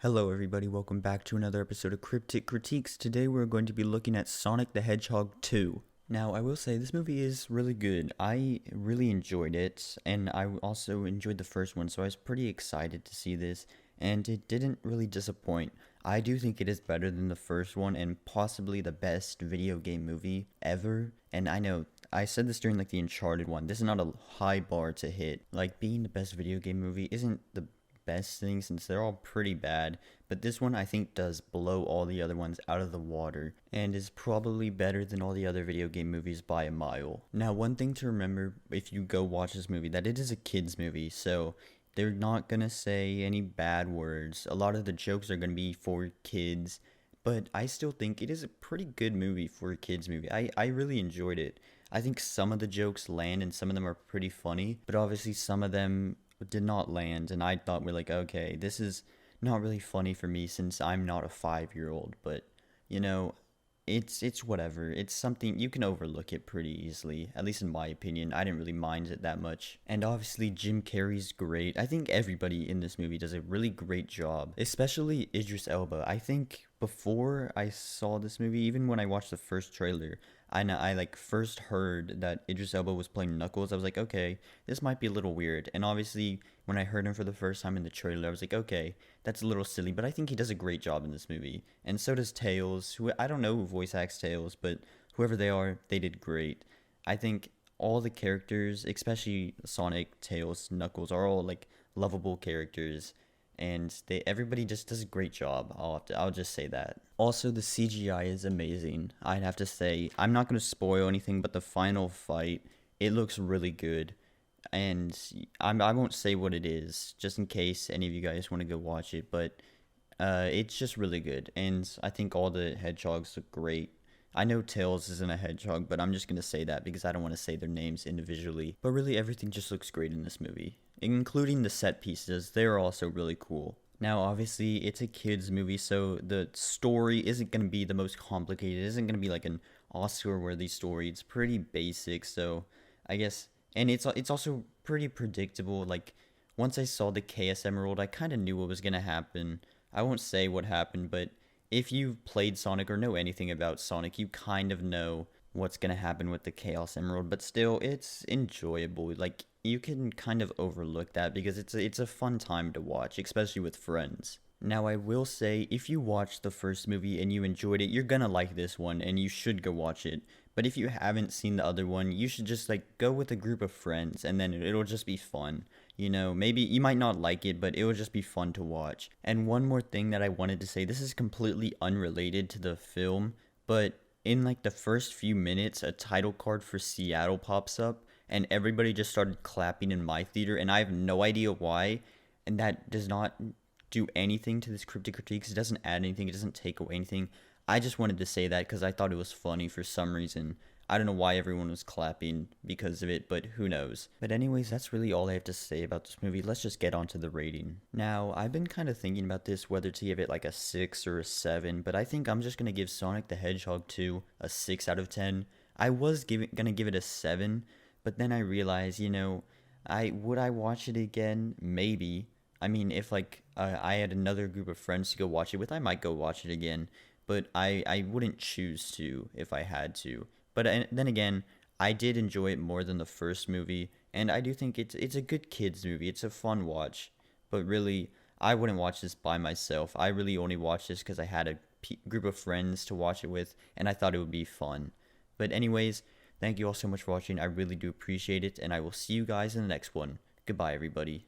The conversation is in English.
Hello everybody, welcome back to another episode of Cryptic Critiques. Today we're going to be looking at Sonic the Hedgehog 2. Now, I will say this movie is really good. I really enjoyed it, and I also enjoyed the first one, so I was pretty excited to see this, and it didn't really disappoint. I do think it is better than the first one, and possibly the best video game movie ever. And I know I said this during the Uncharted one. This is not a high bar to hit. Like, being the best video game movie isn't the best thing since they're all pretty bad, but this one I think does blow all the other ones out of the water and is probably better than all the other video game movies by a mile. Now, one thing to remember if you go watch this movie, that it is a kids movie, so they're not gonna say any bad words. A lot of the jokes are gonna be for kids, but I still think it is a pretty good movie for a kids movie. I really enjoyed it. I think some of the jokes land and some of them are pretty funny, but obviously some of them did not land, and I thought we're like, okay, this is not really funny for me since I'm not a 5-year-old, but you know, it's whatever. It's something you can overlook it pretty easily, at least in my opinion. I didn't really mind it that much. And obviously Jim Carrey's great. I think everybody in this movie does a really great job, especially Idris Elba. I think before I saw this movie, even when I watched the first trailer, I like first heard that Idris Elba was playing Knuckles. I was like, okay, this might be a little weird. And obviously, when I heard him for the first time in the trailer, I was like, okay, that's a little silly. But I think he does a great job in this movie, and so does Tails. Who I don't know who voice acts Tails, but whoever they are, they did great. I think all the characters, especially Sonic, Tails, Knuckles, are all like lovable characters, and everybody just does a great job. I'll just say that. Also, the CGI is amazing. I'd have to say, I'm not going to spoil anything, but the final fight, it looks really good. And I won't say what it is, just in case any of you guys want to go watch it, but it's just really good. And I think all the hedgehogs look great. I know Tails isn't a hedgehog, but I'm just going to say that because I don't want to say their names individually. But really, everything just looks great in this movie, including the set pieces. They're also really cool. Now, obviously, it's a kids' movie, so the story isn't going to be the most complicated. It isn't going to be like an Oscar-worthy story. It's pretty basic, so I guess, and it's also pretty predictable. Like, once I saw the Chaos Emerald, I kind of knew what was going to happen. I won't say what happened, but if you've played Sonic or know anything about Sonic, you kind of know what's going to happen with the Chaos Emerald, but still, it's enjoyable. Like, you can kind of overlook that because it's a fun time to watch, especially with friends. Now, I will say, if you watched the first movie and you enjoyed it, you're gonna like this one, and you should go watch it. But if you haven't seen the other one, you should just like go with a group of friends, and then it'll just be fun. You know, maybe you might not like it, but it will just be fun to watch. And one more thing that I wanted to say, this is completely unrelated to the film, but in like the first few minutes, a title card for Seattle pops up, and everybody just started clapping in my theater, and I have no idea why, and that does not do anything to this Cryptic Critiques. It doesn't add anything, it doesn't take away anything. I just wanted to say that because I thought it was funny for some reason. I don't know why everyone was clapping because of it, but who knows. But anyways, that's really all I have to say about this movie. Let's just get on to the rating. Now, I've been kind of thinking about this, whether to give it like a 6 or a 7, but I think I'm just going to give Sonic the Hedgehog 2 a 6 out of 10. I was gonna give it a 7, but then I realized, would I watch it again? Maybe. I mean, if like I had another group of friends to go watch it with, I might go watch it again, but I wouldn't choose to if I had to. But then again, I did enjoy it more than the first movie, and I do think it's a good kids movie. It's a fun watch, but really, I wouldn't watch this by myself. I really only watched this because I had a group of friends to watch it with, and I thought it would be fun. But anyways, thank you all so much for watching. I really do appreciate it, and I will see you guys in the next one. Goodbye, everybody.